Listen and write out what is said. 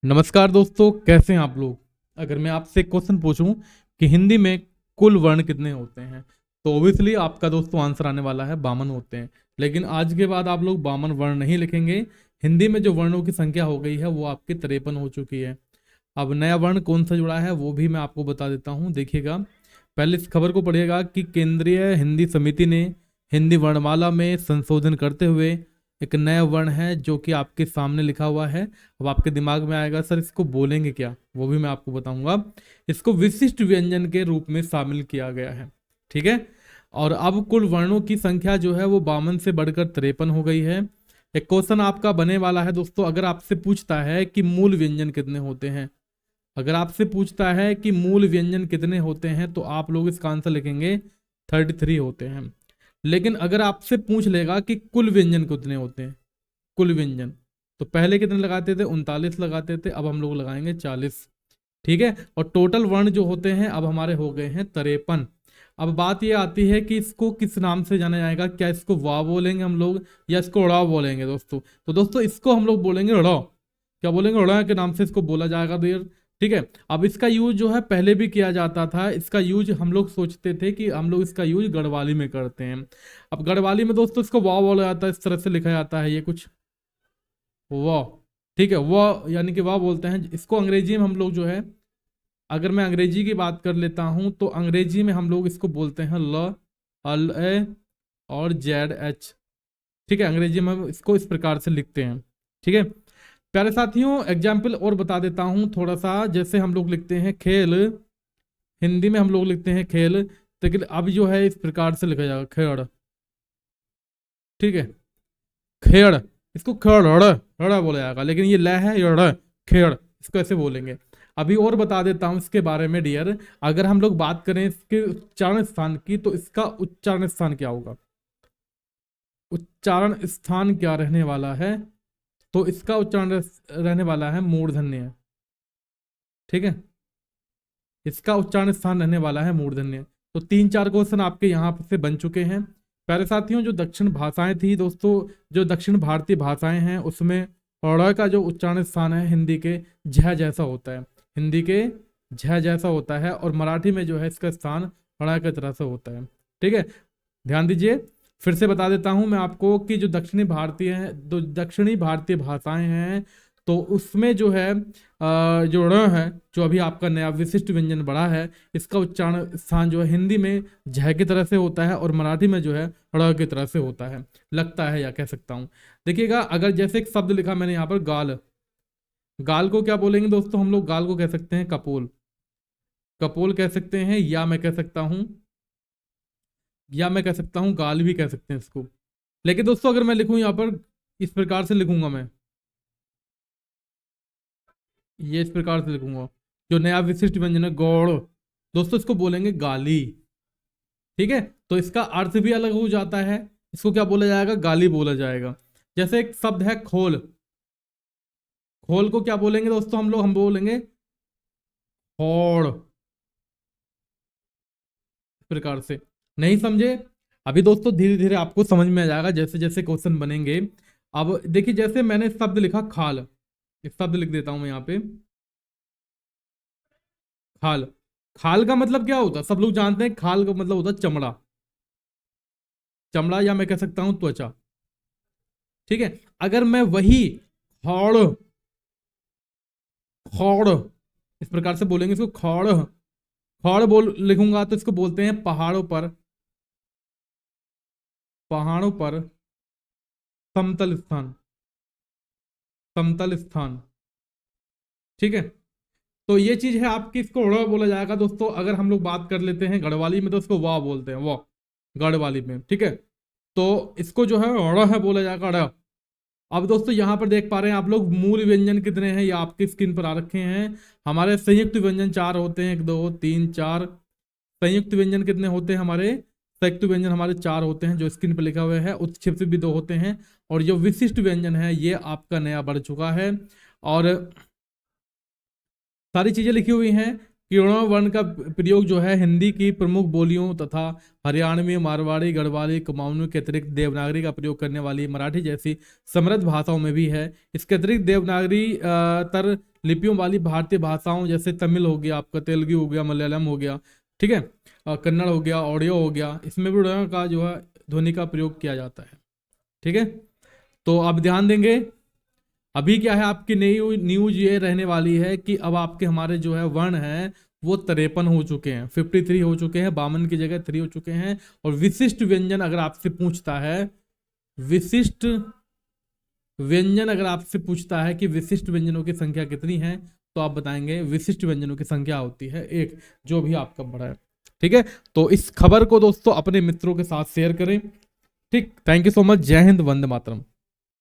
नमस्कार दोस्तों, कैसे हैं आप लोग। अगर मैं आपसे क्वेश्चन पूछूं कि हिंदी में कुल वर्ण कितने होते हैं तो ऑब्वियसली आपका दोस्तों आंसर आने वाला है 52 होते हैं। लेकिन आज के बाद आप लोग 52 वर्ण नहीं लिखेंगे। हिंदी में जो वर्णों की संख्या हो गई है वो आपकी 53 हो चुकी है। अब नया वर्ण कौन सा जुड़ा है वो भी मैं आपको बता देता हूँ। देखिएगा, पहले इस खबर को पढ़िएगा कि केंद्रीय हिंदी समिति ने हिंदी वर्णमाला में संशोधन करते हुए एक नया वर्ण है जो कि आपके सामने लिखा हुआ है। अब आपके दिमाग में आएगा सर इसको बोलेंगे क्या, वो भी मैं आपको बताऊंगा। इसको विशिष्ट व्यंजन के रूप में शामिल किया गया है, ठीक है। और अब कुल वर्णों की संख्या जो है वो 52 से बढ़कर 53 हो गई है। एक क्वेश्चन आपका बने वाला है दोस्तों, अगर आपसे पूछता है कि मूल व्यंजन कितने होते हैं, अगर आपसे पूछता है कि मूल व्यंजन कितने होते हैं तो आप लोग इसका आंसर लिखेंगे 33 होते हैं। लेकिन अगर आपसे पूछ लेगा कि कुल व्यंजन कितने होते हैं, कुल व्यंजन, तो पहले कितने लगाते थे, 39 लगाते थे, अब हम लोग लगाएंगे 40, ठीक है। और टोटल वर्ण जो होते हैं अब हमारे हो गए हैं 53। अब बात ये आती है कि इसको किस नाम से जाना जाएगा, क्या इसको वाव बोलेंगे हम लोग या इसको उड़ाव बोलेंगे दोस्तों। तो दोस्तों इसको हम लोग बोलेंगे उड़ाव। क्या बोलेंगे, उड़ाव के नाम से इसको बोला जाएगा देर, ठीक है। अब इसका यूज जो है पहले भी किया जाता था। इसका यूज हम लोग सोचते थे कि हम लोग इसका यूज गढ़वाली में करते हैं। अब गढ़वाली में दोस्तों इसको वाव बोला जाता है, इस तरह से लिखा जाता है ये कुछ वाह, ठीक है। वाह यानी कि वाह बोलते हैं इसको। अंग्रेजी में हम लोग जो है, अगर मैं अंग्रेजी की बात कर लेता हूं तो अंग्रेजी में हम लोग इसको बोलते हैं ल, अल, ए और जेड एच, ठीक है। अंग्रेजी में हम इसको इस प्रकार से लिखते हैं, ठीक है। प्यारे साथियों, एग्जाम्पल और बता देता हूं थोड़ा सा। जैसे हम लोग लिखते हैं खेल, हिंदी में हम लोग लिखते हैं खेल, लेकिन अब जो है इस प्रकार से लिखा जाएगा खेड़, ठीक है। खेड़, इसको खेड़ रड़ा बोला जाएगा, लेकिन ये ल है ये ड़, खेड़, इसको ऐसे बोलेंगे। अभी और बता देता हूं इसके बारे में डियर। अगर हम लोग बात करें इसके उच्चारण स्थान की तो इसका उच्चारण स्थान क्या होगा, उच्चारण स्थान क्या रहने वाला है, तो इसका उच्चारण रहने वाला है मूर्धन्य, ठीक है। इसका उच्चारण स्थान रहने वाला है मूर्धन्य। तो 3-4 क्वेश्चन आपके यहाँ से बन चुके हैं। प्यारे साथियों, जो दक्षिण भाषाएं थी दोस्तों, जो दक्षिण भारतीय भाषाएं हैं उसमें ड़ का जो उच्चारण स्थान है हिंदी के झ जैसा होता है, हिंदी के झ जैसा होता है, और मराठी में जो है इसका स्थान ड़ की तरह से होता है, ठीक है। ध्यान दीजिए, फिर से बता देता हूं मैं आपको कि जो दक्षिणी भारतीय भाषाएं हैं तो उसमें जो है जो ण है, जो अभी आपका नया विशिष्ट व्यंजन बढ़ा है, इसका उच्चारण स्थान जो है हिंदी में झ की तरह से होता है और मराठी में जो है ड़ की तरह से होता है, लगता है या कह सकता हूं। देखिएगा, अगर जैसे एक शब्द लिखा मैंने यहाँ पर गाल, गाल को क्या बोलेंगे दोस्तों, हम लोग गाल को कह सकते हैं कपोल, कपोल कह सकते हैं, या मैं कह सकता हूं गाल भी कह सकते हैं इसको। लेकिन दोस्तों अगर मैं लिखूं यहाँ पर इस प्रकार से लिखूंगा, मैं ये इस प्रकार से लिखूंगा, जो नया विशिष्ट व्यंजन है गौड़, दोस्तों इसको बोलेंगे गाली, ठीक है। तो इसका अर्थ भी अलग हो जाता है, इसको क्या बोला जाएगा, गाली बोला जाएगा। जैसे एक शब्द है खोल, खोल को क्या बोलेंगे दोस्तों हम बोलेंगे खोड़, इस प्रकार से। नहीं समझे, अभी दोस्तों धीरे धीरे आपको समझ में आ जाएगा जैसे जैसे क्वेश्चन बनेंगे। अब देखिए, जैसे मैंने शब्द लिखा खाल, एक शब्द लिख देता हूं मैं यहाँ पे, खाल। खाल का मतलब क्या होता है, सब लोग जानते हैं, खाल का मतलब होता है चमड़ा, चमड़ा, या मैं कह सकता हूं त्वचा, ठीक है। अगर मैं वही खौड़, खौड़ इस प्रकार से बोलेंगे इसको खौड़, खौड़ बोल लिखूंगा तो इसको बोलते हैं पहाड़ों पर, पहाड़ों पर समतल स्थान, समतल स्थान, ठीक है। तो ये चीज है आपकी, इसको ड़ बोला जाएगा दोस्तों। अगर हम लोग बात कर लेते हैं गढ़वाली में तो इसको वाह बोलते हैं, वाह गढ़वाली में, ठीक है। तो इसको जो है ड़ है बोला जाएगा, ड़। अब दोस्तों यहाँ पर देख पा रहे हैं आप लोग मूल व्यंजन कितने हैं, ये आपकी स्क्रीन पर आ रखे हैं। हमारे संयुक्त व्यंजन 4 होते हैं, 1 2 3 4। संयुक्त व्यंजन कितने होते हैं हमारे, संयुक्त व्यंजन हमारे 4 होते हैं जो स्क्रीन पर लिखा हुआ है। उत्क्षेपित भी 2 होते हैं, और जो विशिष्ट व्यंजन है ये आपका नया बढ़ चुका है। और सारी चीजें लिखी हुई हैं। किरणव वर्ण का प्रयोग जो है हिंदी की प्रमुख बोलियों तथा हरियाणवी, मारवाड़ी, गढ़वाली, कुमाऊनी के अतिरिक्त देवनागरी का प्रयोग करने वाली मराठी जैसी समृद्ध भाषाओं में भी है। इसके अतिरिक्त देवनागरी तर लिपियों वाली भारतीय भाषाओं जैसे तमिल हो गया, आपका तेलुगु हो गया, मलयालम हो गया, ठीक है, कन्नड़ हो गया, ऑडियो हो गया, इसमें भी ड़ का जो है ध्वनि का प्रयोग किया जाता है। ठीक है, तो आप ध्यान देंगे। अभी क्या है आपकी नई न्यूज ये रहने वाली है कि अब आपके हमारे जो है वर्ण है वो 53 हो चुके हैं, 53 हो चुके हैं, 52 की जगह 3 हो चुके हैं। और विशिष्ट व्यंजन अगर आपसे पूछता है, विशिष्ट व्यंजन अगर आपसे पूछता है कि विशिष्ट व्यंजनों की संख्या कितनी है, तो आप बताएंगे विशिष्ट व्यंजनों की संख्या होती है 1, जो भी आपका बड़ा है। ठीक है, तो इस खबर को दोस्तों अपने मित्रों के साथ शेयर करें। ठीक, थैंक यू सो मच। जय हिंद, वंदे मातरम।